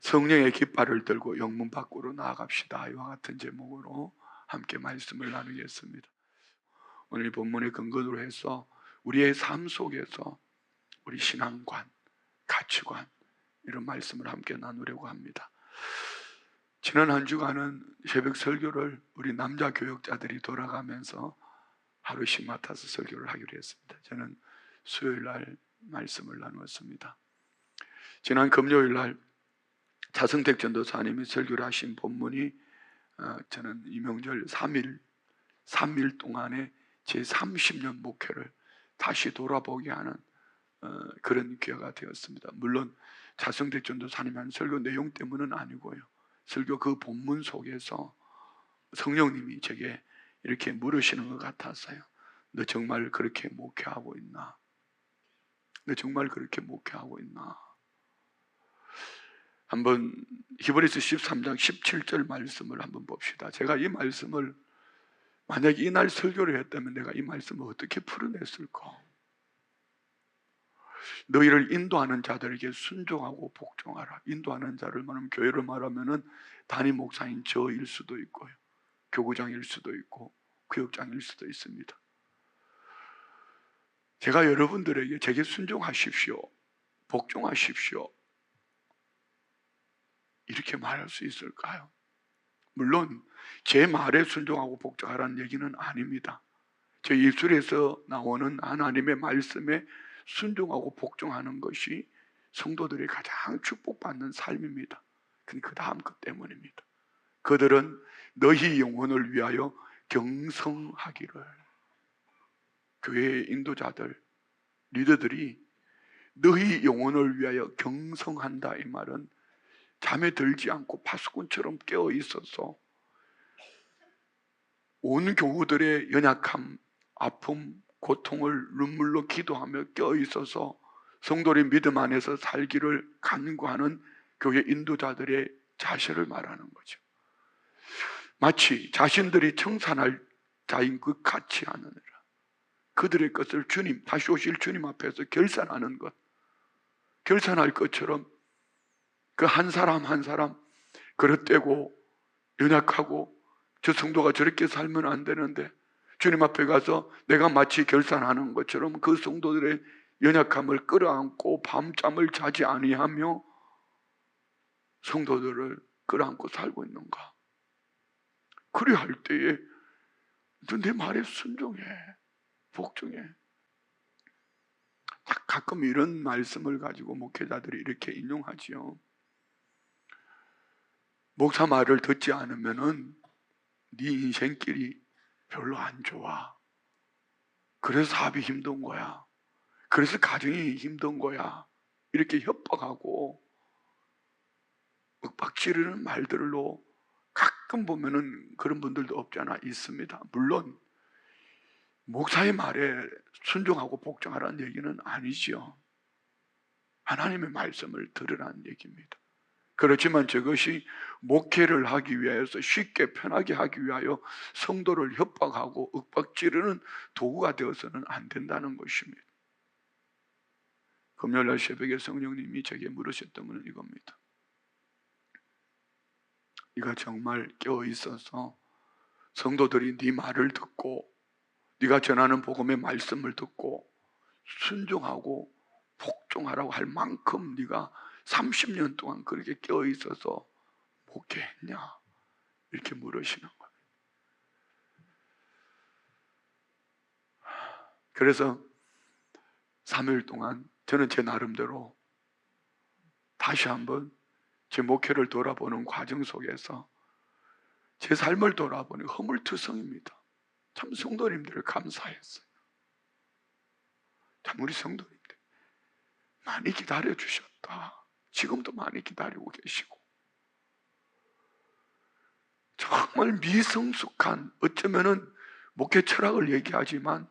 성령의 깃발을 들고 영문 밖으로 나아갑시다. 이와 같은 제목으로 함께 말씀을 나누겠습니다. 오늘 본문의 근거로 해서 우리의 삶 속에서 우리 신앙관, 가치관 이런 말씀을 함께 나누려고 합니다. 지난 한 주간은 새벽 설교를 우리 남자 교역자들이 돌아가면서 하루씩 맡아서 설교를 하기로 했습니다. 저는 수요일 날 말씀을 나누었습니다. 지난 금요일 날 차승택 전도사님이 설교를 하신 본문이 저는 이명절 3일 동안의 제 30년 목회를 다시 돌아보게 하는 그런 기회가 되었습니다. 물론 차승택 전도사님이 한 설교 내용 때문은 아니고요. 설교 그 본문 속에서 성령님이 제게 이렇게 물으시는 것 같았어요. 너 정말 그렇게 목회하고 있나? 너 정말 그렇게 목회하고 있나? 한번 히브리서 13장 17절 말씀을 한번 봅시다. 제가 이 말씀을 만약에 이날 설교를 했다면 내가 이 말씀을 어떻게 풀어냈을까? 너희를 인도하는 자들에게 순종하고 복종하라. 인도하는 자를 말하면 교회를 말하면은 단임 목사인 저일 수도 있고요, 교구장일 수도 있고 구역장일 수도 있습니다. 제가 여러분들에게 제게 순종하십시오, 복종하십시오 이렇게 말할 수 있을까요? 물론 제 말에 순종하고 복종하라는 얘기는 아닙니다. 제 입술에서 나오는 하나님의 말씀에 순종하고 복종하는 것이 성도들이 가장 축복받는 삶입니다. 그 다음 것 때문입니다. 그들은 너희 영혼을 위하여 경성하기를. 교회의 인도자들, 리더들이 너희 영혼을 위하여 경성한다, 이 말은 잠에 들지 않고 파수꾼처럼 깨어 있어서 온 교우들의 연약함, 아픔, 고통을 눈물로 기도하며 깨어 있어서 성도의 믿음 안에서 살기를 간구하는 교회 인도자들의 자세를 말하는 거죠. 마치 자신들이 청산할 자인 것 같이 하느니라. 그들의 것을 주님, 다시 오실 주님 앞에서 결산하는 것, 결산할 것처럼 그 한 사람 한 사람 그릇되고 연약하고 저 성도가 저렇게 살면 안 되는데 주님 앞에 가서 내가 마치 결산하는 것처럼 그 성도들의 연약함을 끌어안고 밤잠을 자지 아니하며 성도들을 끌어안고 살고 있는가? 그래 할 때에 너 내 말에 순종해, 복종해. 가끔 이런 말씀을 가지고 목회자들이 이렇게 인용하지요. 목사 말을 듣지 않으면은 네 인생길이 별로 안 좋아. 그래서 사업이 힘든 거야. 그래서 가정이 힘든 거야. 이렇게 협박하고 윽박지르는 말들로 가끔 보면은 그런 분들도 없지 않아 있습니다. 물론 목사의 말에 순종하고 복종하라는 얘기는 아니지요. 하나님의 말씀을 들으라는 얘기입니다. 그렇지만 저것이 목회를 하기 위해서 쉽게 편하게 하기 위하여 성도를 협박하고 윽박지르는 도구가 되어서는 안 된다는 것입니다. 금요일날 새벽에 성령님이 제게 물으셨던 것은 이겁니다. 네가 정말 깨어 있어서 성도들이 네 말을 듣고 네가 전하는 복음의 말씀을 듣고 순종하고 복종하라고 할 만큼 네가 30년 동안 그렇게 깨어 있어서 목회했냐? 이렇게 물으시는 거예요. 그래서 3일 동안 저는 제 나름대로 다시 한번 제 목회를 돌아보는 과정 속에서 제 삶을 돌아보니 허물투성입니다. 참 성도님들 감사했어요. 참 우리 성도님들 많이 기다려주셨다. 지금도 많이 기다리고 계시고 정말 미성숙한, 어쩌면은 목회 철학을 얘기하지만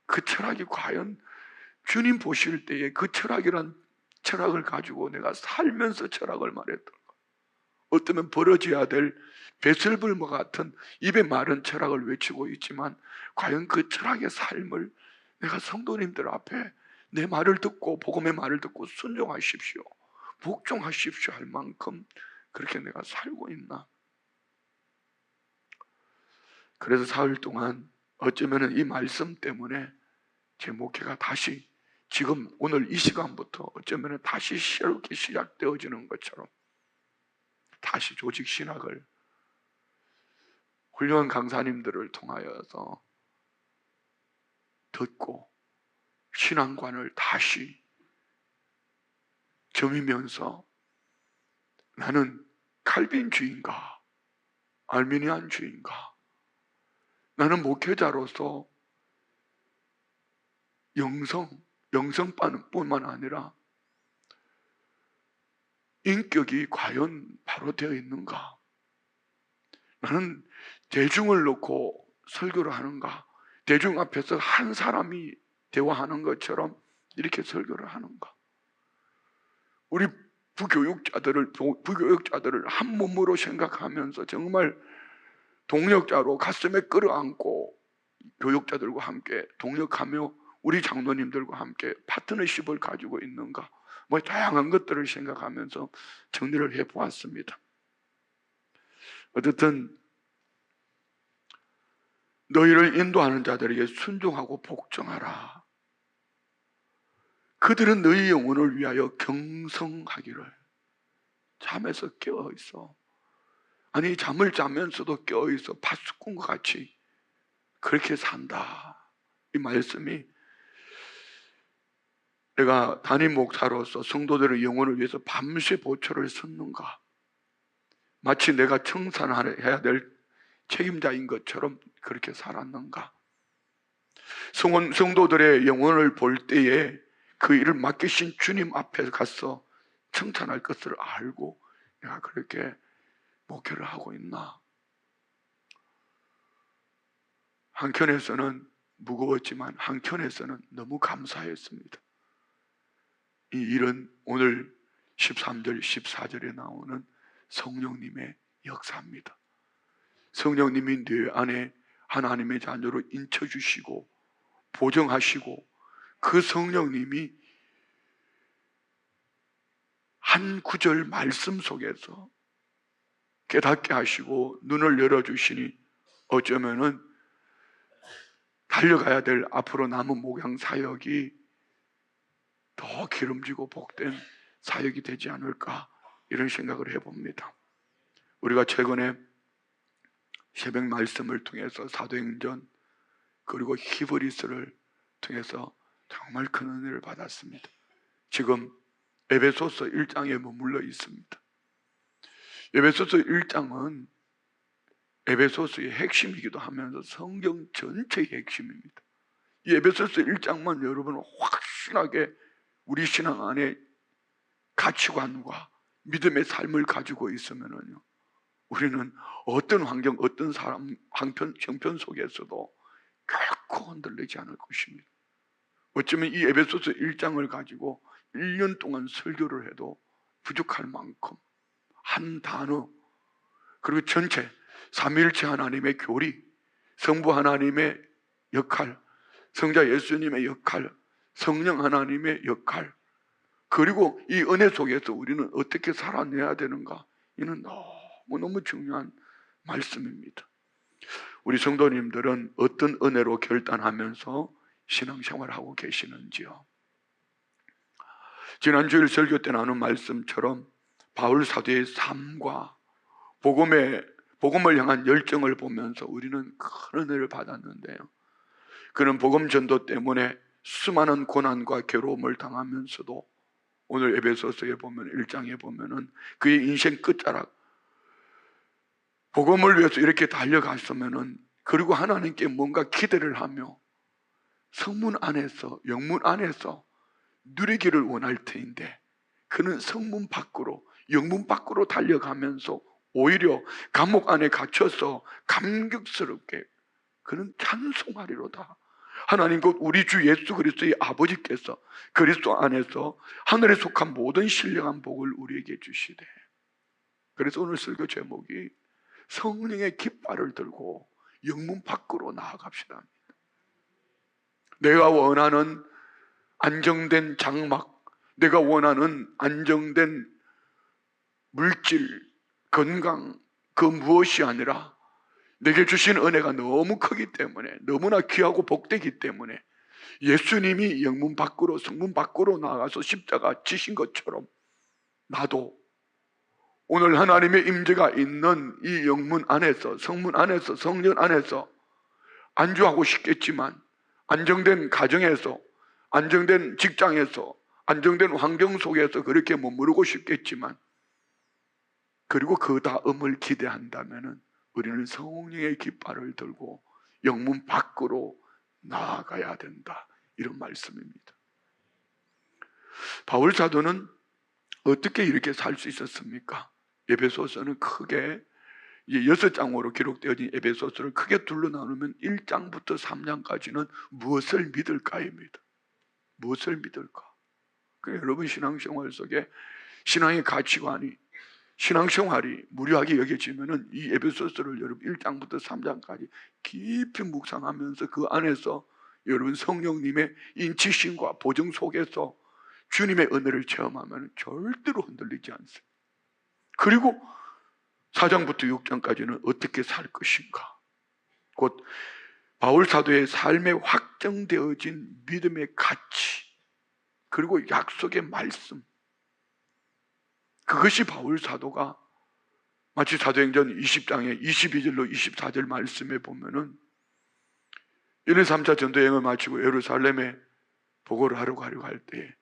그 철학이 과연 주님 보실 때에 그 철학이란 철학을 가지고 내가 살면서 철학을 말했던가, 어쩌면 벌어져야 될 배설불과 같은 입에 마른 철학을 외치고 있지만 과연 그 철학의 삶을 내가 성도님들 앞에 내 말을 듣고 복음의 말을 듣고 순종하십시오, 복종하십시오 할 만큼 그렇게 내가 살고 있나? 그래서 사흘 동안 어쩌면 이 말씀 때문에 제 목회가 다시 지금 오늘 이 시간부터 어쩌면 다시 새롭게 시작되어지는 것처럼 다시 조직 신학을 훌륭한 강사님들을 통하여서 듣고 신앙관을 다시 점이면서 나는 칼빈주의인가 알미니안주의인가, 나는 목회자로서 영성뿐만 아니라 인격이 과연 바로 되어 있는가, 나는 대중을 놓고 설교를 하는가, 대중 앞에서 한 사람이 대화하는 것처럼 이렇게 설교를 하는가, 우리 부교육자들을 한 몸으로 생각하면서 정말 동력자로 가슴에 끌어안고 교육자들과 함께 동력하며 우리 장로님들과 함께 파트너십을 가지고 있는가, 뭐 다양한 것들을 생각하면서 정리를 해보았습니다. 어쨌든 너희를 인도하는 자들에게 순종하고 복종하라. 그들은 너희 영혼을 위하여 경성하기를. 잠에서 깨어있어. 아니 잠을 자면서도 깨어있어. 파수꾼과 같이 그렇게 산다. 이 말씀이 내가 담임 목사로서 성도들의 영혼을 위해서 밤새 보초를 섰는가, 마치 내가 청산해야 될 책임자인 것처럼 그렇게 살았는가, 성도들의 영혼을 볼 때에 그 일을 맡기신 주님 앞에 가서 청산할 것을 알고 내가 그렇게 목회를 하고 있나. 한켠에서는 무거웠지만 한켠에서는 너무 감사했습니다. 이 일은 오늘 13절, 14절에 나오는 성령님의 역사입니다. 성령님이 내 안에 하나님의 자녀로 인쳐주시고 보정하시고 그 성령님이 한 구절 말씀 속에서 깨닫게 하시고 눈을 열어주시니 어쩌면은 달려가야 될 앞으로 남은 목양 사역이 더 기름지고 복된 사역이 되지 않을까, 이런 생각을 해봅니다. 우리가 최근에 새벽 말씀을 통해서 사도행전 그리고 히브리서를 통해서 정말 큰 은혜를 받았습니다. 지금 에베소서 1장에 머물러 있습니다. 에베소서 1장은 에베소서의 핵심이기도 하면서 성경 전체의 핵심입니다. 이 에베소서 1장만 여러분은 확실하게 우리 신앙 안에 가치관과 믿음의 삶을 가지고 있으면요, 우리는 어떤 환경, 어떤 사람, 형편 속에서도 결코 흔들리지 않을 것입니다. 어쩌면 이 에베소서 1장을 가지고 1년 동안 설교를 해도 부족할 만큼 한 단어, 그리고 전체 삼위일체 하나님의 교리, 성부 하나님의 역할, 성자 예수님의 역할, 성령 하나님의 역할, 그리고 이 은혜 속에서 우리는 어떻게 살아내야 되는가, 이는 너무너무 중요한 말씀입니다. 우리 성도님들은 어떤 은혜로 결단하면서 신앙생활을 하고 계시는지요? 지난 주일 설교 때 나눈 말씀처럼 바울 사도의 삶과 복음을 향한 열정을 보면서 우리는 큰 은혜를 받았는데요, 그는 복음 전도 때문에 수많은 고난과 괴로움을 당하면서도 오늘 에베소서에 보면 1장에 보면은 그의 인생 끝자락 복음을 위해서 이렇게 달려갔으면은, 그리고 하나님께 뭔가 기대를 하며 성문 안에서, 영문 안에서 누리기를 원할 터인데 그는 성문 밖으로, 영문 밖으로 달려가면서 오히려 감옥 안에 갇혀서 감격스럽게 그는 찬송하리로다. 하나님 곧 우리 주 예수 그리스도의 아버지께서 그리스도 안에서 하늘에 속한 모든 신령한 복을 우리에게 주시되. 그래서 오늘 설교 제목이 성령의 깃발을 들고 영문 밖으로 나아갑시다. 내가 원하는 안정된 장막, 내가 원하는 안정된 물질, 건강, 그 무엇이 아니라 내게 주신 은혜가 너무 크기 때문에, 너무나 귀하고 복되기 때문에 예수님이 영문 밖으로, 성문 밖으로 나가서 십자가 지신 것처럼 나도 오늘 하나님의 임재가 있는 이 영문 안에서, 성문 안에서, 성전 안에서 안주하고 싶겠지만, 안정된 가정에서, 안정된 직장에서, 안정된 환경 속에서 그렇게 머무르고 싶겠지만, 그리고 그 다음을 기대한다면 우리는 성령의 깃발을 들고 영문 밖으로 나아가야 된다, 이런 말씀입니다. 바울 사도는 어떻게 이렇게 살 수 있었습니까? 에베소서는 크게 6장으로 기록되어진 에베소서를 크게 둘러 나누면 1장부터 3장까지는 무엇을 믿을까입니다. 무엇을 믿을까? 여러분 신앙생활 속에 신앙의 가치관이, 신앙생활이 무료하게 여겨지면은 이 에베소서를 여러분 1장부터 3장까지 깊이 묵상하면서 그 안에서 여러분 성령님의 인치심과 보증 속에서 주님의 은혜를 체험하면 절대로 흔들리지 않습니다. 그리고 4장부터 6장까지는 어떻게 살 것인가, 곧 바울 사도의 삶에 확정되어진 믿음의 가치, 그리고 약속의 말씀, 그것이 바울 사도가 마치 사도행전 20장의 22절로 24절 말씀에 보면은 1, 2, 3차 전도여행을 마치고 예루살렘에 보고를 하려고 할 때에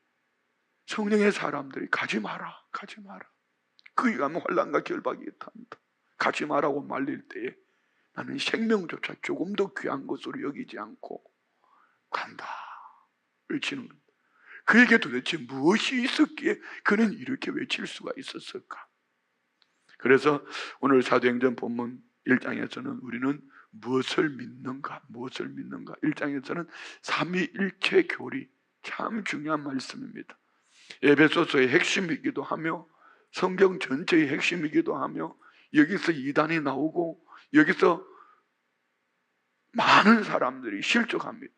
성령의 사람들이 가지 마라, 가지 마라, 거기 가면 환난과 결박이 있단다, 가지 마라고 말릴 때에 나는 생명조차 조금 더 귀한 것으로 여기지 않고 간다 외치는 겁니다. 그에게 도대체 무엇이 있었기에 그는 이렇게 외칠 수가 있었을까? 그래서 오늘 사도행전 본문 1장에서는 우리는 무엇을 믿는가, 무엇을 믿는가. 1장에서는 삼위일체 교리, 참 중요한 말씀입니다. 에베소서의 핵심이기도 하며 성경 전체의 핵심이기도 하며, 여기서 이단이 나오고 여기서 많은 사람들이 실족합니다.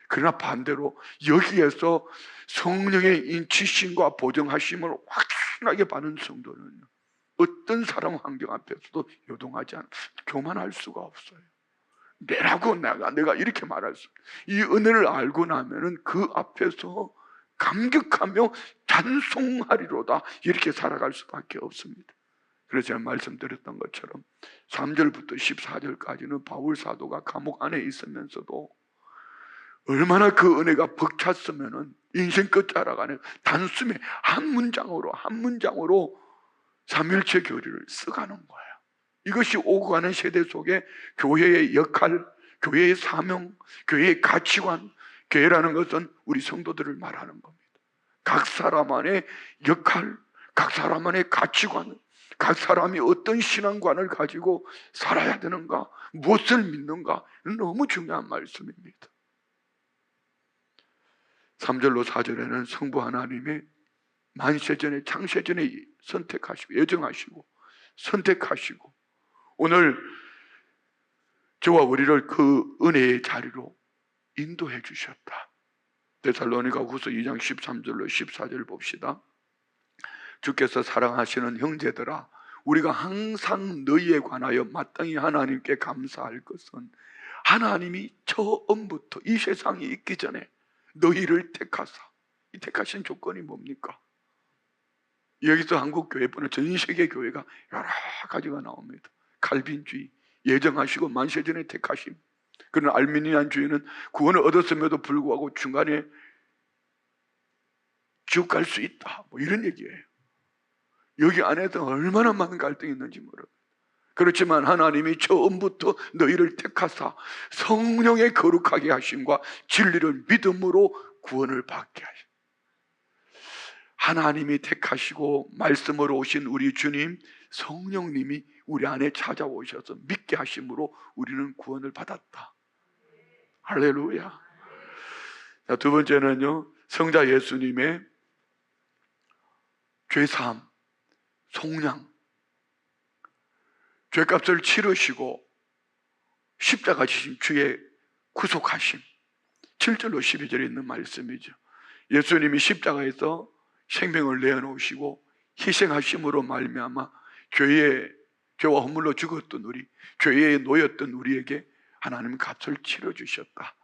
그러나 반대로 여기에서 성령의 인치심과 보정하심을 확실하게 받은 성도는요, 어떤 사람 환경 앞에서도 요동하지 않아, 교만할 수가 없어요. 내라고 내가 이렇게 말할 수, 이 은혜를 알고 나면은 그 앞에서 감격하며 찬송하리로다, 이렇게 살아갈 수밖에 없습니다. 그래서 제가 말씀드렸던 것처럼 3절부터 14절까지는 바울 사도가 감옥 안에 있으면서도 얼마나 그 은혜가 벅찼으면은 인생 끝자락안에 단숨에 한 문장으로 삼일체 교리를 써가는 거예요. 이것이 오고 가는 세대 속에 교회의 역할, 교회의 사명, 교회의 가치관, 교회라는 것은 우리 성도들을 말하는 겁니다. 각 사람 안의 역할, 각 사람 안의 가치관, 각 사람이 어떤 신앙관을 가지고 살아야 되는가, 무엇을 믿는가, 너무 중요한 말씀입니다. 3절로 4절에는 성부 하나님의 만세전에 창세전에 선택하시고 예정하시고 선택하시고 오늘 저와 우리를 그 은혜의 자리로 인도해 주셨다. 데살로니가후서 2장 13절로 14절 봅시다. 주께서 사랑하시는 형제들아, 우리가 항상 너희에 관하여 마땅히 하나님께 감사할 것은 하나님이 처음부터 이 세상이 있기 전에 너희를 택하사, 이 택하신 조건이 뭡니까? 여기서 한국 교회뿐만 전 세계 교회가 여러 가지가 나옵니다. 칼빈주의, 예정하시고 만세전에 택하심. 그러나 알미니안주의는 구원을 얻었음에도 불구하고 중간에 지옥 갈 수 있다, 뭐 이런 얘기예요. 여기 안에도 얼마나 많은 갈등이 있는지 모릅니다. 그렇지만 하나님이 처음부터 너희를 택하사 성령의 거룩하게 하심과 진리를 믿음으로 구원을 받게 하심. 하나님이 택하시고 말씀으로 오신 우리 주님 성령님이 우리 안에 찾아오셔서 믿게 하심으로 우리는 구원을 받았다. 할렐루야. 자, 두 번째는요, 성자 예수님의 죄사함, 속량, 죄값을 치르시고 십자가 지신 주의 구속하심. 7절로 12절에 있는 말씀이죠. 예수님이 십자가에서 생명을 내어놓으시고 희생하심으로 말미암아 죄와 허물로 죽었던 우리, 죄에 놓였던 우리에게 하나님은 값을 치러주셨다.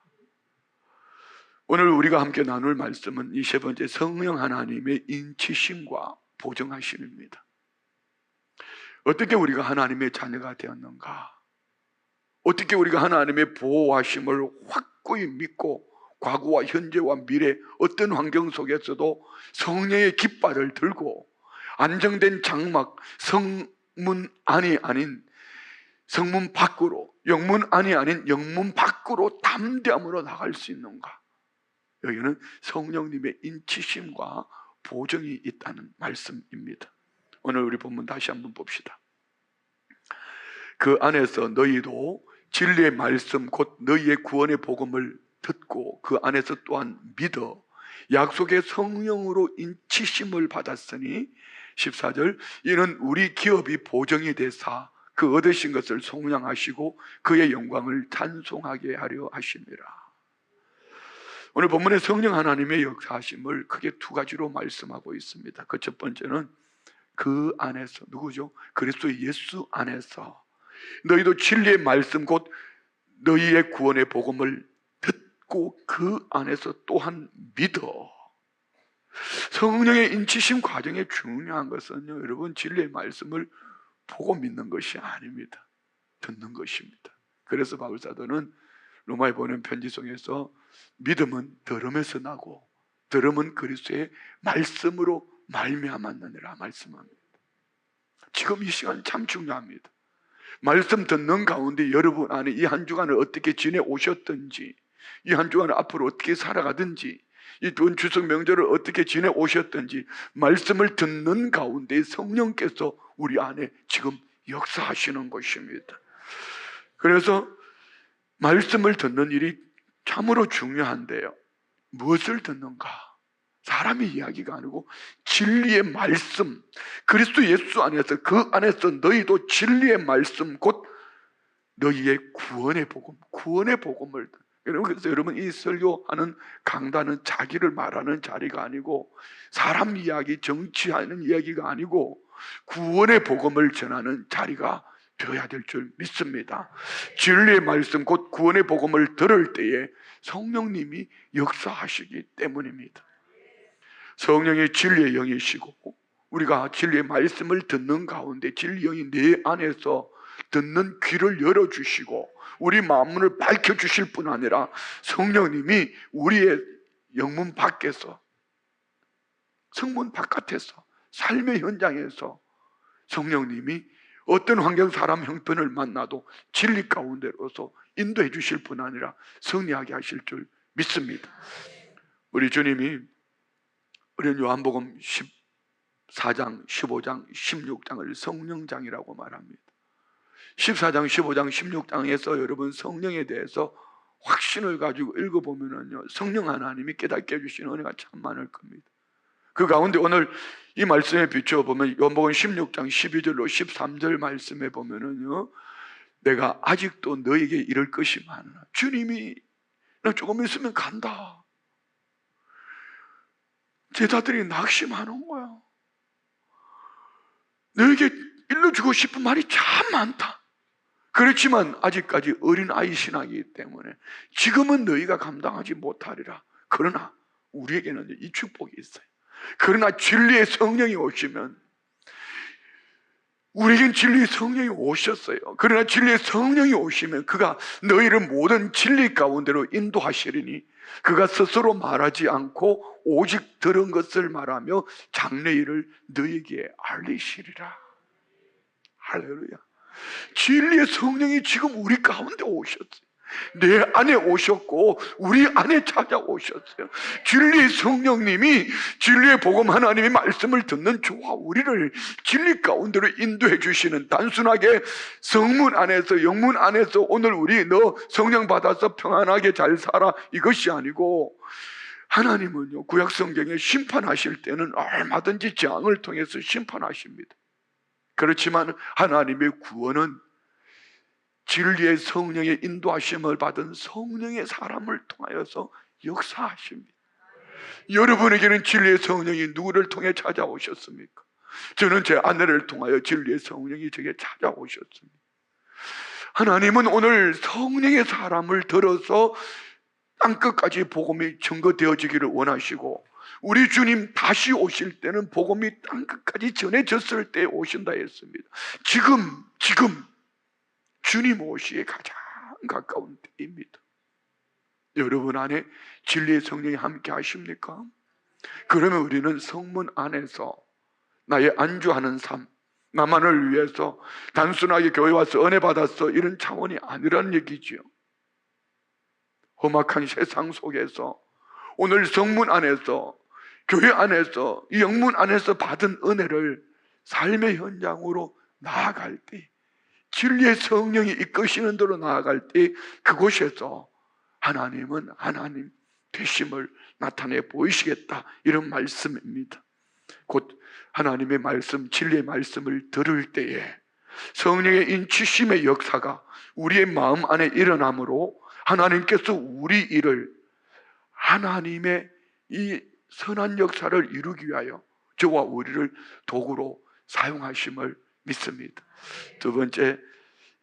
오늘 우리가 함께 나눌 말씀은 이 세 번째, 성령 하나님의 인치심과 보정하심입니다. 어떻게 우리가 하나님의 자녀가 되었는가? 어떻게 우리가 하나님의 보호하심을 확고히 믿고 과거와 현재와 미래 어떤 환경 속에서도 성령의 깃발을 들고 안정된 장막, 성문 안이 아닌 성문 밖으로, 영문 안이 아닌 영문 밖으로 담대함으로 나갈 수 있는가? 여기는 성령님의 인치심과 보정이 있다는 말씀입니다. 오늘 우리 본문 다시 한번 봅시다. 그 안에서 너희도 진리의 말씀 곧 너희의 구원의 복음을 듣고 그 안에서 또한 믿어 약속의 성령으로 인치심을 받았으니 14절 이는 우리 기업이 보정이 되사 그 얻으신 것을 속량하시고 그의 영광을 찬송하게 하려 하심이라. 오늘 본문의 성령 하나님의 역사하심을 크게 두 가지로 말씀하고 있습니다. 그 첫 번째는 그 안에서, 누구죠? 그리스도 예수 안에서 너희도 진리의 말씀 곧 너희의 구원의 복음을 듣고 그 안에서 또한 믿어. 성령의 인치심 과정에 중요한 것은요, 여러분, 진리의 말씀을 보고 믿는 것이 아닙니다. 듣는 것입니다. 그래서 바울사도는 로마에 보낸 편지 속에서 믿음은 들음에서 나고 들음은 그리스도의 말씀으로 말미암았느니라 말씀합니다. 지금 이 시간 참 중요합니다. 말씀 듣는 가운데 여러분 안에 이 한 주간을 어떻게 지내오셨든지, 이 한 주간을 앞으로 어떻게 살아가든지, 이번 추석 명절을 어떻게 지내오셨든지 말씀을 듣는 가운데 성령께서 우리 안에 지금 역사하시는 것입니다. 그래서 말씀을 듣는 일이 참으로 중요한데요, 무엇을 듣는가? 사람의 이야기가 아니고 진리의 말씀, 그리스도 예수 안에서 그 안에서 너희도 진리의 말씀 곧 너희의 구원의 복음, 구원의 복음을. 그래서 여러분, 이 설교하는 강단은 자기를 말하는 자리가 아니고 사람 이야기, 정치하는 이야기가 아니고 구원의 복음을 전하는 자리가 되어야 될 줄 믿습니다. 진리의 말씀 곧 구원의 복음을 들을 때에 성령님이 역사하시기 때문입니다. 성령이 진리의 영이시고 우리가 진리의 말씀을 듣는 가운데 진리의 영이 내 안에서 듣는 귀를 열어주시고 우리 마음문을 밝혀주실 뿐 아니라 성령님이 우리의 영문 밖에서, 성문 바깥에서, 삶의 현장에서 성령님이 어떤 환경, 사람, 형편을 만나도 진리 가운데로서 인도해 주실 뿐 아니라 승리하게 하실 줄 믿습니다. 우리 주님이 우리는 요한복음 14장, 15장, 16장을 성령장이라고 말합니다. 14장, 15장, 16장에서 여러분 성령에 대해서 확신을 가지고 읽어보면요, 성령 하나님이 깨닫게 해주시는 은혜가 참 많을 겁니다. 그 가운데 오늘 이 말씀에 비춰보면 요한복음 16장 12절로 13절 말씀에 보면은요, 내가 아직도 너에게 이럴 것이 많으나 주님이 나 조금 있으면 간다. 제자들이 낙심하는 거야. 너에게 일러주고 싶은 말이 참 많다. 그렇지만 아직까지 어린아이 신앙이기 때문에 지금은 너희가 감당하지 못하리라. 그러나 우리에게는 이 축복이 있어요. 그러나 진리의 성령이 오시면, 우리에겐 진리의 성령이 오셨어요. 그러나 진리의 성령이 오시면 그가 너희를 모든 진리 가운데로 인도하시리니 그가 스스로 말하지 않고 오직 들은 것을 말하며 장래일을 너희에게 알리시리라. 할렐루야. 진리의 성령이 지금 우리 가운데 오셨어요. 내 안에 오셨고 우리 안에 찾아오셨어요. 진리의 성령님이, 진리의 복음 하나님의 말씀을 듣는 저와 우리를 진리 가운데로 인도해 주시는, 단순하게 성문 안에서, 영문 안에서 오늘 우리 너 성령 받아서 평안하게 잘 살아 이것이 아니고, 하나님은요 구약 성경에 심판하실 때는 얼마든지 재앙을 통해서 심판하십니다. 그렇지만 하나님의 구원은 진리의 성령의 인도하심을 받은 성령의 사람을 통하여서 역사하십니다. 여러분에게는 진리의 성령이 누구를 통해 찾아오셨습니까? 저는 제 아내를 통하여 진리의 성령이 제게 찾아오셨습니다. 하나님은 오늘 성령의 사람을 들어서 땅끝까지 복음이 증거되어지기를 원하시고, 우리 주님 다시 오실 때는 복음이 땅끝까지 전해졌을 때 오신다 했습니다. 지금 주님 오시기에 가장 가까운 때입니다. 여러분 안에 진리의 성령이 함께 하십니까? 그러면 우리는 성문 안에서 나의 안주하는 삶, 나만을 위해서 단순하게 교회 와서 은혜 받았어 이런 차원이 아니라는 얘기지요. 험악한 세상 속에서 오늘 성문 안에서, 교회 안에서, 이 영문 안에서 받은 은혜를 삶의 현장으로 나아갈 때, 진리의 성령이 이끄시는 대로 나아갈 때 그곳에서 하나님은 하나님 되심을 나타내 보이시겠다, 이런 말씀입니다. 곧 하나님의 말씀, 진리의 말씀을 들을 때에 성령의 인치심의 역사가 우리의 마음 안에 일어나므로 하나님께서 우리 일을, 하나님의 이 선한 역사를 이루기 위하여 저와 우리를 도구로 사용하심을 믿습니다. 두 번째,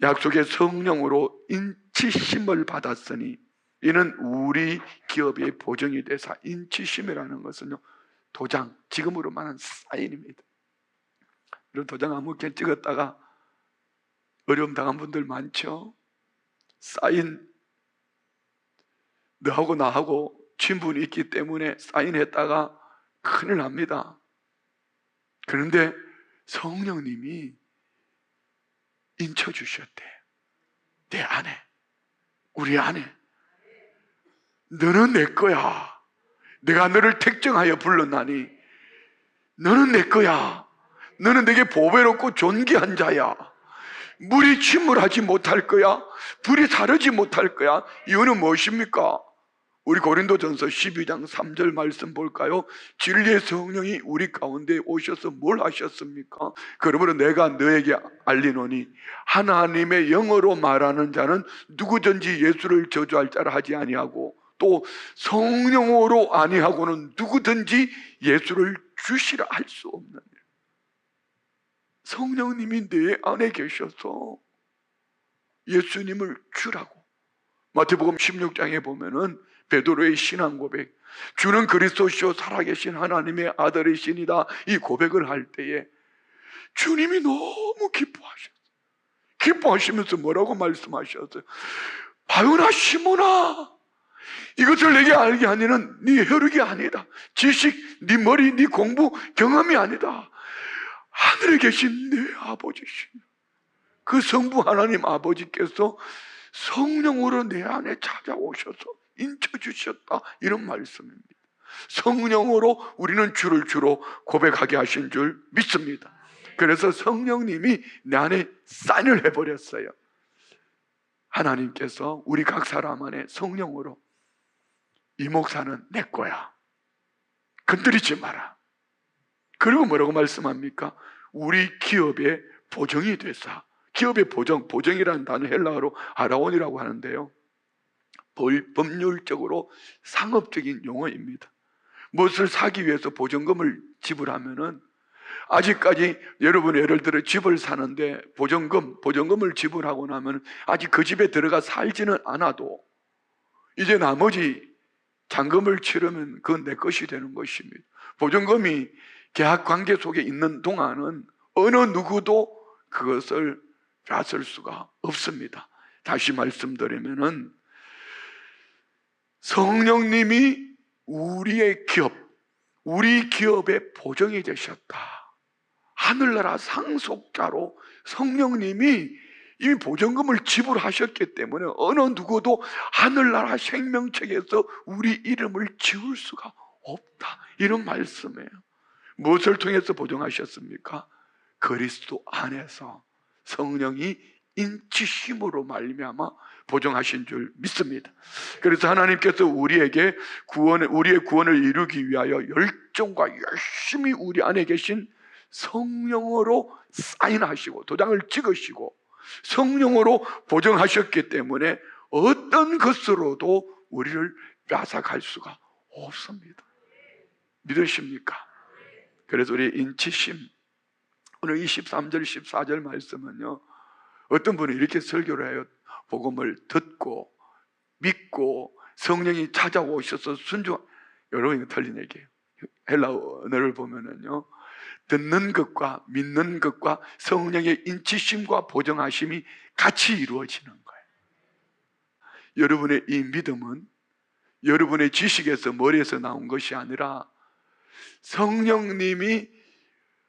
약속의 성령으로 인치심을 받았으니 이는 우리 기업의 보증이 되사. 인치심이라는 것은요, 도장, 지금으로 말하는 사인입니다. 이런 도장 아무렇게 찍었다가 어려움 당한 분들 많죠? 사인, 너하고 나하고 친분이 있기 때문에 사인했다가 큰일 납니다. 그런데 성령님이 인쳐주셨대. 내 안에, 우리 안에. 너는 내 거야. 내가 너를 택정하여 불렀나니 너는 내 거야. 너는 내게 보배롭고 존귀한 자야. 물이 침몰하지 못할 거야. 불이 사르지 못할 거야. 이유는 무엇입니까? 우리 고린도전서 12장 3절 말씀 볼까요? 진리의 성령이 우리 가운데 오셔서 뭘 하셨습니까? 그러므로 내가 너에게 알리노니 하나님의 영어로 말하는 자는 누구든지 예수를 저주할 자라 하지 아니하고, 또 성령으로 아니하고는 누구든지 예수를 주시라 할 수 없는 일. 성령님이 내 안에 계셔서 예수님을 주라고. 마태복음 16장에 보면은 베드로의 신앙 고백, 주는 그리스도시요 살아계신 하나님의 아들이시니다, 이 고백을 할 때에 주님이 너무 기뻐하셨어요. 기뻐하시면서 뭐라고 말씀하셨어요? 바요나 시몬아, 이것을 내게 알게 하니는 네 혈육이 아니다, 지식, 네 머리, 네 공부, 경험이 아니다, 하늘에 계신 내 아버지시니, 그 성부 하나님 아버지께서 성령으로 내 안에 찾아오셔서 인쳐주셨다, 이런 말씀입니다. 성령으로 우리는 주를 주로 고백하게 하신 줄 믿습니다. 그래서 성령님이 내 안에 사인을 해버렸어요. 하나님께서 우리 각 사람 안에 성령으로 이 목사는 내 거야, 건드리지 마라. 그리고 뭐라고 말씀합니까? 우리 기업의 보정이 되사. 기업의 보정, 보정이라는 단어 헬라어로 아라온이라고 하는데요, 법률적으로 상업적인 용어입니다. 무엇을 사기 위해서 보증금을 지불하면은, 아직까지 여러분 예를 들어 집을 사는데 보증금을 지불하고 나면 아직 그 집에 들어가 살지는 않아도 이제 나머지 잔금을 치르면 그건 내 것이 되는 것입니다. 보증금이 계약 관계 속에 있는 동안은 어느 누구도 그것을 뺏을 수가 없습니다. 다시 말씀드리면은 성령님이 우리의 기업, 우리 기업의 보정이 되셨다. 하늘나라 상속자로 성령님이 이미 보증금을 지불하셨기 때문에 어느 누구도 하늘나라 생명책에서 우리 이름을 지울 수가 없다, 이런 말씀이에요. 무엇을 통해서 보증하셨습니까? 그리스도 안에서 성령이 인치심으로 말미암아 보증하신 줄 믿습니다. 그래서 하나님께서 우리의 구원을 이루기 위하여 열정과 열심히 우리 안에 계신 성령으로 사인하시고 도장을 찍으시고 성령으로 보증하셨기 때문에 어떤 것으로도 우리를 뺏어갈 수가 없습니다. 믿으십니까? 그래서 우리 인치심, 오늘 23절 14절 말씀은요, 어떤 분이 이렇게 설교를 해요. 복음을 듣고 믿고 성령이 찾아오셔서 순종. 여러분, 이거 틀린 얘기예요. 헬라 언어를 보면은요, 듣는 것과 믿는 것과 성령의 인치심과 보정하심이 같이 이루어지는 거예요. 여러분의 이 믿음은 여러분의 지식에서 머리에서 나온 것이 아니라 성령님이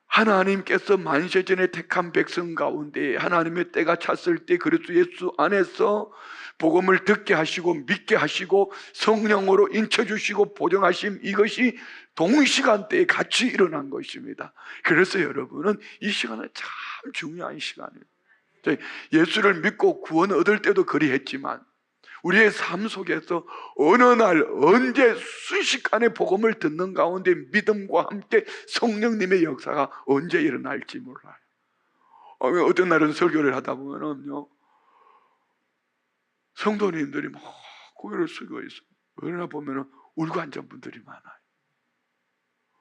하나님께서 만세전에 택한 백성 가운데 하나님의 때가 찼을 때 그리스도 예수 안에서 복음을 듣게 하시고 믿게 하시고 성령으로 인쳐주시고 보정하심, 이것이 동시간대에 같이 일어난 것입니다. 그래서 여러분은 이 시간은 참 중요한 시간이에요. 예수를 믿고 구원 얻을 때도 그리했지만 우리의 삶 속에서 어느 날 언제 순식간에 복음을 듣는 가운데 믿음과 함께 성령님의 역사가 언제 일어날지 몰라요. 어떤 날은 설교를 하다 보면요, 성도님들이 막 고개를 숙여 있어요. 그러나 보면 울고 앉은 분들이 많아요.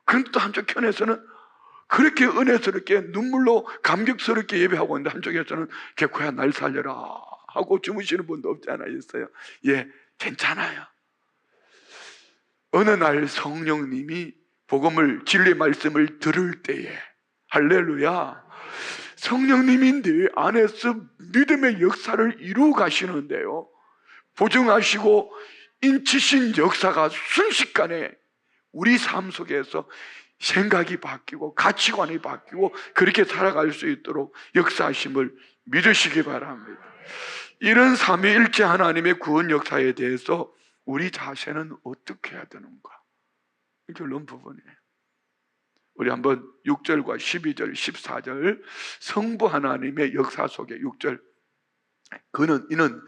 그런데 또 한쪽편에서는 그렇게 은혜스럽게 눈물로 감격스럽게 예배하고 있는데 한쪽에서는 개코야 날 살려라 하고 주무시는 분도 없지 않아 있어요. 예, 괜찮아요. 어느 날 성령님이 복음을, 진리의 말씀을 들을 때에, 할렐루야, 성령님이 내 안에서 믿음의 역사를 이루어 가시는데요, 보증하시고 인치신 역사가 순식간에 우리 삶 속에서 생각이 바뀌고 가치관이 바뀌고 그렇게 살아갈 수 있도록 역사하심을 믿으시기 바랍니다. 이런 삼위일체 하나님의 구원 역사에 대해서 우리 자세는 어떻게 해야 되는가? 결론 부분이에요. 우리 한번 6절과 12절, 14절 성부 하나님의 역사 속에 6절, 이는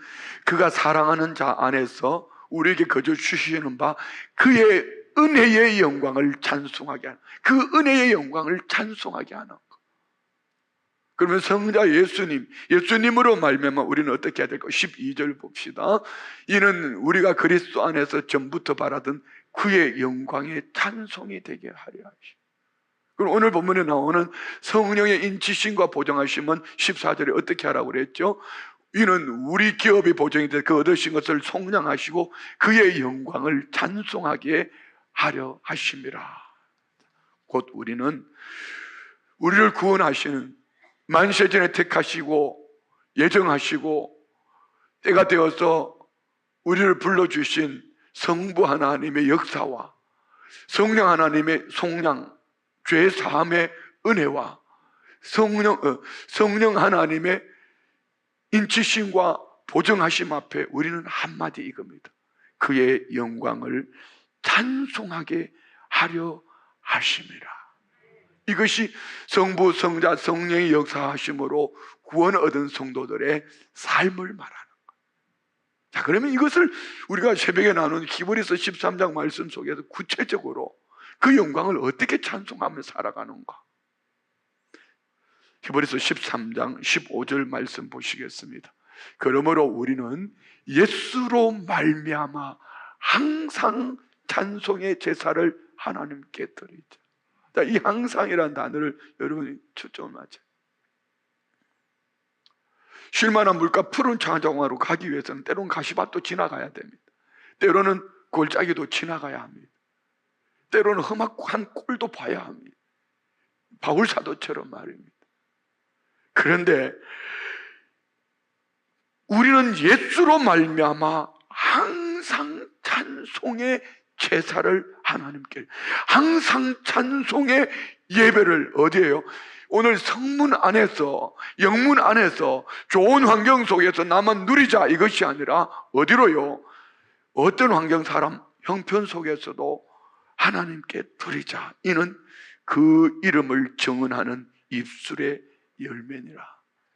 그가 사랑하는 자 안에서 우리에게 거저 주시는 바 그의 은혜의 영광을 찬송하게 하는, 그 은혜의 영광을 찬송하게 하는 것. 그러면 성자 예수님으로 말미암아 우리는 어떻게 해야 될까? 12절 봅시다. 이는 우리가 그리스도 안에서 전부터 바라던 그의 영광의 찬송이 되게 하려 하시고. 그럼 오늘 본문에 나오는 성령의 인치심과 보정하심은 14절에 어떻게 하라고 그랬죠? 이는 우리 기업이 보정이 돼 그 얻으신 것을 속량하시고 그의 영광을 찬송하게 하려 하심이라. 곧 우리는 우리를 구원하시는, 만세전에 택하시고 예정하시고 때가 되어서 우리를 불러주신 성부 하나님의 역사와 성령 하나님의 속량, 죄 사함의 은혜와 성령 하나님의 인치심과 보정하심 앞에 우리는 한마디 이겁니다. 그의 영광을 찬송하게 하려 하심이라. 이것이 성부, 성자, 성령의 역사하심으로 구원 얻은 성도들의 삶을 말하는 거예요. 자, 그러면 이것을 우리가 새벽에 나눈 히브리서 13장 말씀 속에서 구체적으로 그 영광을 어떻게 찬송하며 살아가는가? 히브리서 13장 15절 말씀 보시겠습니다. 그러므로 우리는 예수로 말미암아 항상 찬송의 제사를 하나님께 드리자. 자, 이 항상이라는 단어를 여러분이 초점을 맞춰요. 쉴만한 물가 푸른 장정화로 가기 위해서는 때로는 가시밭도 지나가야 됩니다. 때로는 골짜기도 지나가야 합니다. 때로는 험악한 꼴도 봐야 합니다. 바울사도처럼 말입니다. 그런데 우리는 예수로 말미암아 항상 찬송의 제사를 하나님께, 항상 찬송의 예배를 어디에요? 오늘 성문 안에서, 영문 안에서 좋은 환경 속에서 나만 누리자, 이것이 아니라 어디로요? 어떤 환경, 사람 형편 속에서도 하나님께 드리자. 이는 그 이름을 정언하는 입술의 열매니라.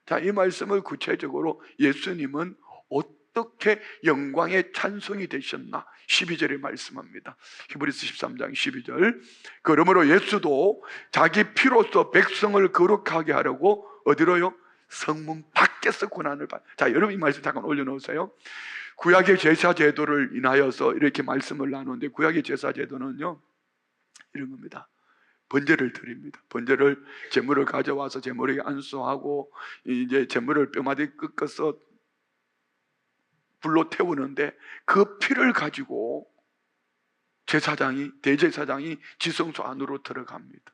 자, 이 말씀을 구체적으로 예수님은 어떻게 영광의 찬송이 되셨나? 12절에 말씀합니다. 히브리서 13장 12절. 그러므로 예수도 자기 피로써 백성을 거룩하게 하려고 어디로요? 성문 밖에서 고난을 받. 자, 여러분 이 말씀 잠깐 올려놓으세요. 구약의 제사 제도를 인하여서 이렇게 말씀을 나누는데, 구약의 제사 제도는요, 이런 겁니다. 번제를 드립니다. 번제를 제물을 가져와서 제물에게 안수하고 이제 제물을 뼈마디 꺾어서 불로 태우는데 그 피를 가지고 대제사장이 지성소 안으로 들어갑니다.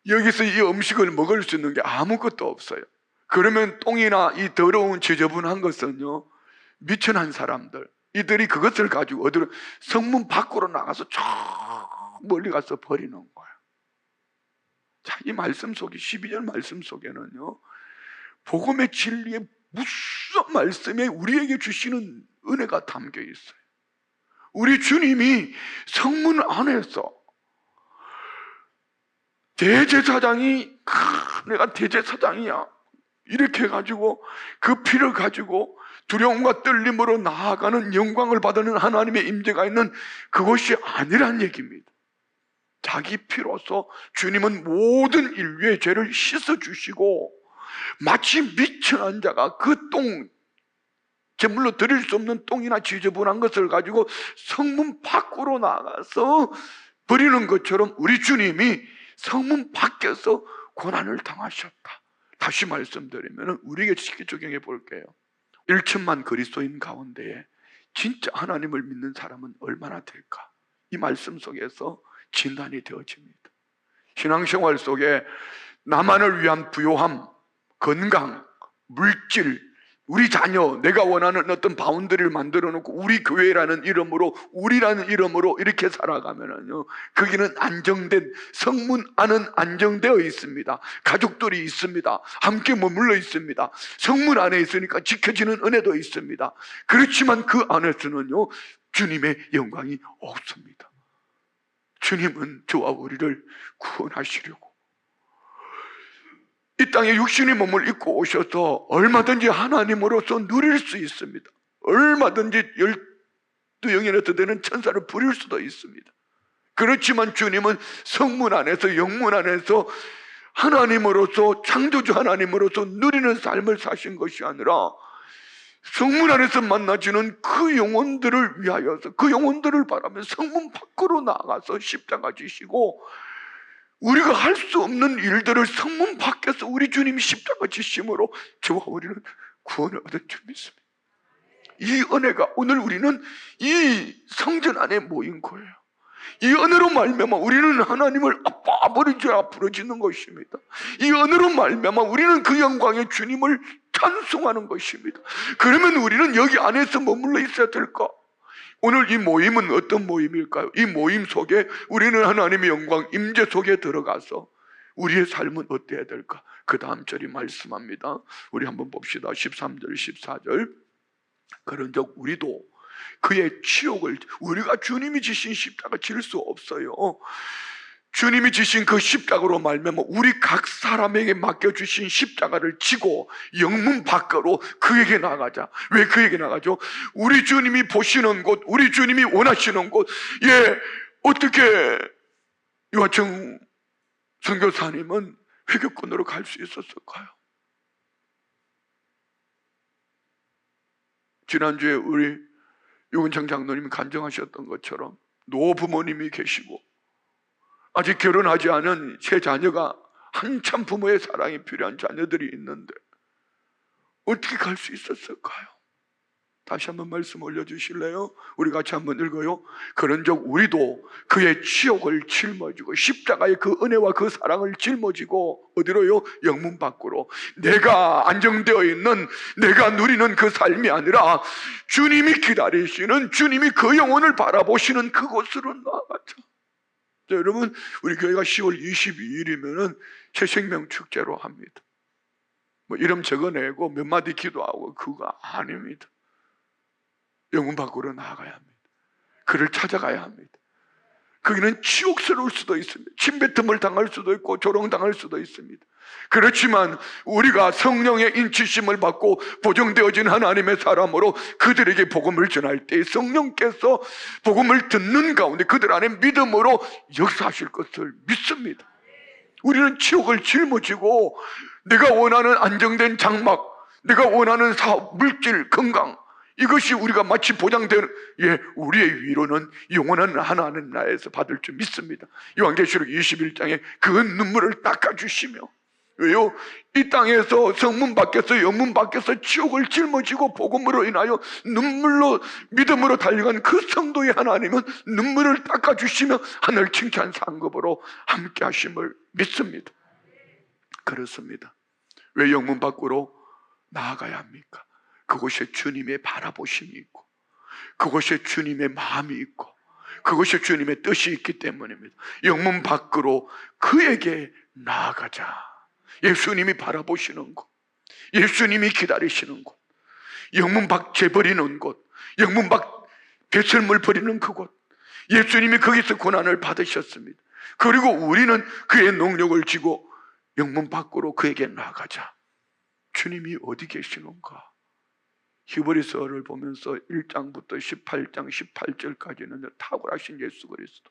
여기서 이 음식을 먹을 수 있는 게 아무것도 없어요. 그러면 똥이나 이 더러운 지저분한 것은요, 미천한 사람들, 이들이 그것을 가지고 어디로, 성문 밖으로 나가서 저 멀리 가서 버리는 거예요. 자, 이 말씀 속에, 12절 말씀 속에는요, 복음의 진리의 무수한 말씀에 우리에게 주시는 은혜가 담겨 있어요. 우리 주님이 성문 안에서 대제사장이, 내가 대제사장이야, 이렇게 해가지고 그 피를 가지고 두려움과 떨림으로 나아가는 영광을 받는 하나님의 임재가 있는 그것이 아니란 얘기입니다. 자기 피로서 주님은 모든 인류의 죄를 씻어주시고, 마치 미천한 자가 그 똥, 제물로 드릴 수 없는 똥이나 지저분한 것을 가지고 성문 밖으로 나가서 버리는 것처럼 우리 주님이 성문 밖에서 고난을 당하셨다. 다시 말씀드리면 우리에게 쉽게 적용해 볼게요. 1천만 그리스도인 가운데에 진짜 하나님을 믿는 사람은 얼마나 될까? 이 말씀 속에서 진단이 되어집니다. 신앙생활 속에 나만을 위한 부요함, 건강, 물질, 우리 자녀, 내가 원하는 어떤 바운더리를 만들어 놓고 우리 교회라는 이름으로, 우리라는 이름으로 이렇게 살아가면은요, 거기는 안정된, 성문 안은 안정되어 있습니다. 가족들이 있습니다. 함께 머물러 있습니다. 성문 안에 있으니까 지켜지는 은혜도 있습니다. 그렇지만 그 안에서는요, 주님의 영광이 없습니다. 주님은 저와 우리를 구원하시려고 이 땅에 육신의 몸을 입고 오셔서 얼마든지 하나님으로서 누릴 수 있습니다. 얼마든지 12영이나 되는 천사를 부릴 수도 있습니다. 그렇지만 주님은 성문 안에서, 영문 안에서 하나님으로서, 창조주 하나님으로서 누리는 삶을 사신 것이 아니라 성문 안에서 만나지는 그 영혼들을 위하여서, 그 영혼들을 바라며 성문 밖으로 나가서 십자가 지시고, 우리가 할 수 없는 일들을 성문 밖에서 우리 주님이 십자가 지심으로 저와 우리는 구원을 얻은 줄 믿습니다. 이 은혜가 오늘 우리는 이 성전 안에 모인 거예요. 이 은혜로 말미암아 우리는 하나님을 아빠, 아버지라 부르짖는 것입니다. 이 은혜로 말미암아 우리는 그 영광의 주님을 찬송하는 것입니다. 그러면 우리는 여기 안에서 머물러 있어야 될까? 오늘 이 모임은 어떤 모임일까요? 이 모임 속에 우리는 하나님의 영광, 임재 속에 들어가서 우리의 삶은 어때야 될까? 그 다음 절이 말씀합니다. 우리 한번 봅시다. 13절, 14절. 그런즉 우리도 그의 치욕을, 우리가 주님이 지신 십자가 질 수 없어요. 주님이 지신 그 십자가로 말미암아 우리 각 사람에게 맡겨주신 십자가를 지고 영문 밖으로 그에게 나가자. 왜 그에게 나가죠? 우리 주님이 보시는 곳, 우리 주님이 원하시는 곳. 예, 어떻게 유아청 선교사님은 회교권으로 갈 수 있었을까요? 지난주에 우리 유은창 장로님이 간증하셨던 것처럼 노부모님이 계시고 아직 결혼하지 않은 새 자녀가 한참 부모의 사랑이 필요한 자녀들이 있는데 어떻게 갈 수 있었을까요? 다시 한번 말씀 올려주실래요? 우리 같이 한번 읽어요. 그런즉 우리도 그의 치욕을 짊어지고 십자가의 그 은혜와 그 사랑을 짊어지고 어디로요? 영문 밖으로. 내가 안정되어 있는, 내가 누리는 그 삶이 아니라 주님이 기다리시는, 주님이 그 영혼을 바라보시는 그곳으로 나아가자. 자, 여러분, 우리 교회가 10월 22일이면은 새생명 축제로 합니다. 뭐 이름 적어내고 몇 마디 기도하고 그거 아닙니다. 영문 밖으로 나아가야 합니다. 그를 찾아가야 합니다. 거기는 치욕스러울 수도 있습니다. 침뱉음을 당할 수도 있고 조롱당할 수도 있습니다. 그렇지만 우리가 성령의 인치심을 받고 보정되어진 하나님의 사람으로 그들에게 복음을 전할 때 성령께서 복음을 듣는 가운데 그들 안에 믿음으로 역사하실 것을 믿습니다. 우리는 치욕을 짊어지고 내가 원하는 안정된 장막, 내가 원하는 사업, 물질, 건강, 이것이 우리가 마치 보장되는, 우리의 위로는 영원한 하나님 나라에서 받을 줄 믿습니다. 요한계시록 21장에 그 눈물을 닦아주시며, 왜요? 이 땅에서 성문 밖에서 영문 밖에서 지옥을 짊어지고 복음으로 인하여 눈물로 믿음으로 달려간 그 성도의 하나님은 눈물을 닦아주시며 하늘 칭찬 상급으로 함께 하심을 믿습니다. 그렇습니다. 왜 영문 밖으로 나아가야 합니까? 그곳에 주님의 바라보심이 있고, 그곳에 주님의 마음이 있고, 그곳에 주님의 뜻이 있기 때문입니다. 영문 밖으로 그에게 나아가자. 예수님이 바라보시는 곳, 예수님이 기다리시는 곳, 영문 밖 재버리는 곳, 영문 밖 배설물 버리는 그곳, 예수님이 거기서 고난을 받으셨습니다. 그리고 우리는 그의 능력을 지고 영문 밖으로 그에게 나아가자. 주님이 어디 계시는가? 히브리서를 보면서 1장부터 18장 18절까지는 탁월하신 예수 그리스도.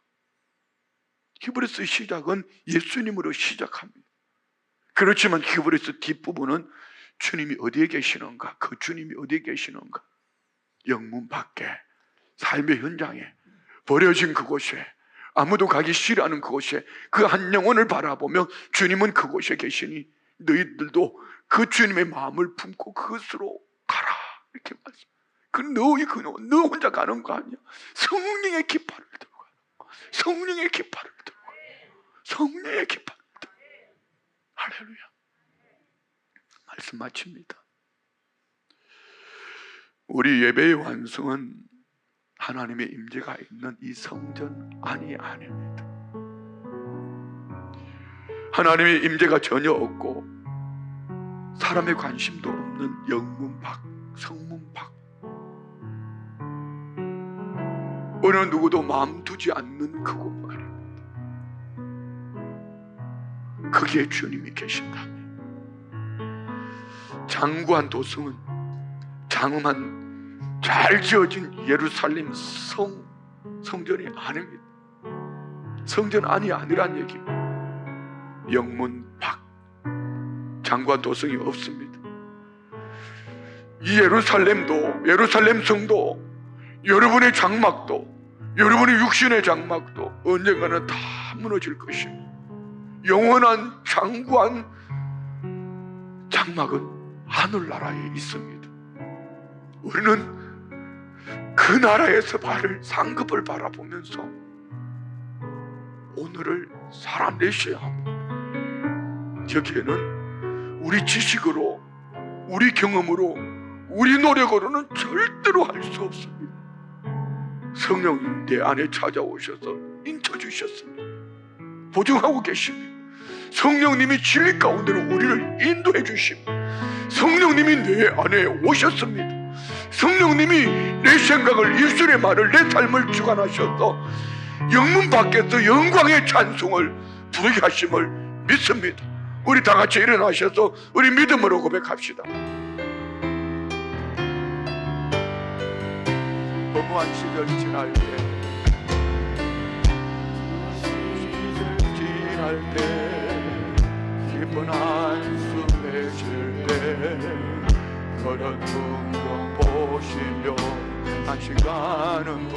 히브리서 시작은 예수님으로 시작합니다. 그렇지만 히브리서 뒷부분은 주님이 어디에 계시는가? 그 주님이 어디에 계시는가? 영문 밖에, 삶의 현장에, 버려진 그곳에, 아무도 가기 싫어하는 그곳에 그 한 영혼을 바라보며 주님은 그곳에 계시니 너희들도 그 주님의 마음을 품고 그것으로 가라, 이렇게 말씀. 너 혼자 가는 거 아니야. 성령의 깃발을 들고 가. 성령의 깃발을 들고 가. 성령의 깃발. 할렐루야. 말씀 마칩니다. 우리 예배의 완성은 하나님의 임재가 있는 이 성전 안이 아닙니다. 하나님의 임재가 전혀 없고 사람의 관심도 없는 영문 밖, 성문 밖, 어느 누구도 마음 두지 않는 그곳 말입니다. 거기에 주님이 계신다면, 장구한 도성은, 장엄한 잘 지어진 예루살렘 성전이 아닙니다. 성전 안이 아니란 얘기입니다. 영문 밖, 장구한 도성이 없습니다. 이 예루살렘도, 예루살렘 성도, 여러분의 장막도, 여러분의 육신의 장막도 언젠가는 다 무너질 것입니다. 영원한 장구한 장막은 하늘나라에 있습니다. 우리는 그 나라에서 상급을 바라보면서 오늘을 살아내셔야 합니다. 여기에는 우리 지식으로, 우리 경험으로, 우리 노력으로는 절대로 할 수 없습니다. 성령님 내 안에 찾아오셔서 인쳐주셨습니다. 보증하고 계십니다. 성령님이 진리 가운데로 우리를 인도해 주십니다. 성령님이 내 안에 오셨습니다. 성령님이 내 생각을, 예수의 말을, 내 삶을 주관하셔서 영문 밖에서 영광의 찬송을 부르게 하심을 믿습니다. 우리 다 같이 일어나셔서 우리 믿음으로 고백합시다. 허무한 시절 지날 때, 시절 지날 때, 기쁜 한숨에 쉴 때, 그런 풍경 보시며 안식하는 분,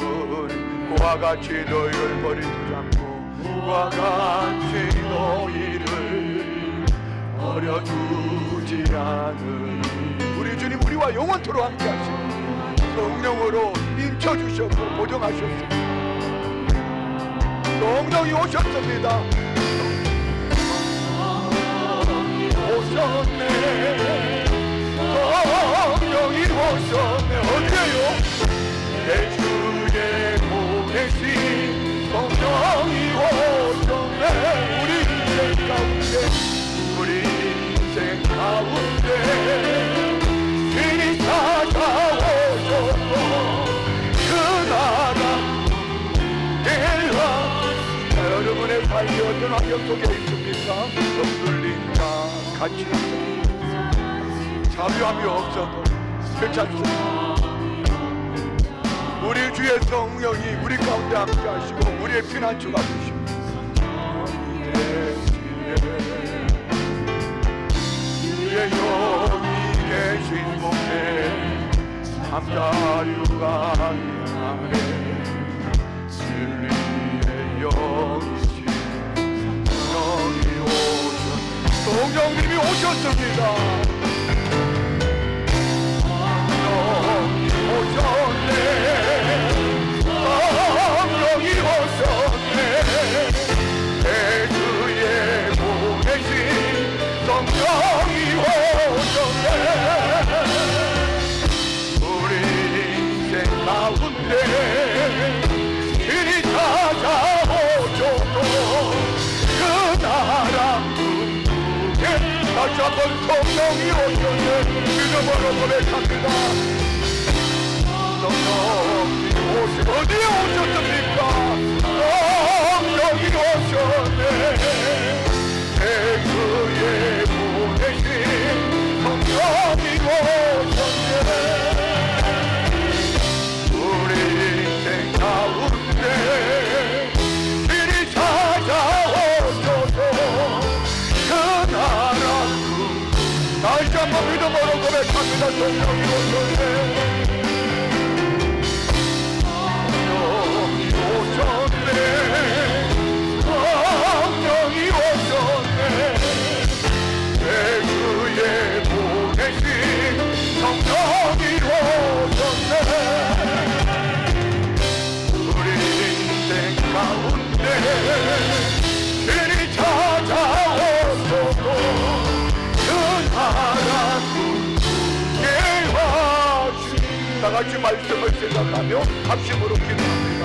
그와 같이 너희를 버리지 않고 그와 같이 너희를 버려두지 않으니, 우리 주님 우리와 영원토록 함께 하시고 성령으로 인쳐주셨고 보정하셨습니다. 성령이 오셨습니다. 오셨네. 성령이 오셨네. 언제요? 내 주에 보내신 성령이 오셨네. 우리 인생 가운데, 우리 인생 가운데 신이 찾아오셨고 그 나라 일화. 여러분의 삶이 어떤 환경 속에 있습니까? 억눌림과 같이 있습니다. 자유함이 없어도 괜찮습니다. 우리 주의 성령이 우리 가운데 함께 하시고 우리의 피난처가 되십니다. 주의 영이 계신 곳에 자유가 나네 진리의 영이신 성령이 오셨네 성령님이 오셨습니다 성령이 오셨네 성령이 오셨네 대주에 보내신 성령이 오셨네 가운데 이리 찾아오셔도 그 나라 궁극에 다시 한번 성령이 오셨네 믿음으로 고백합니다 성령이 오신 어디에 오셨습니까 성령이 오셨네 대그에 보내신 성령이 오셨네 길이 찾아오셔서 그 나라 다시 한번 믿음으로 고백합니다 성령이 오셨네 성령이 오셨네 성령이 오셨네 대그에 보내신 성령이 오셨네 가운데 길이 찾아오셔도 그 나라 궁극에 와주신 다같이 말씀을 생각하며 합심으로 기도합니다.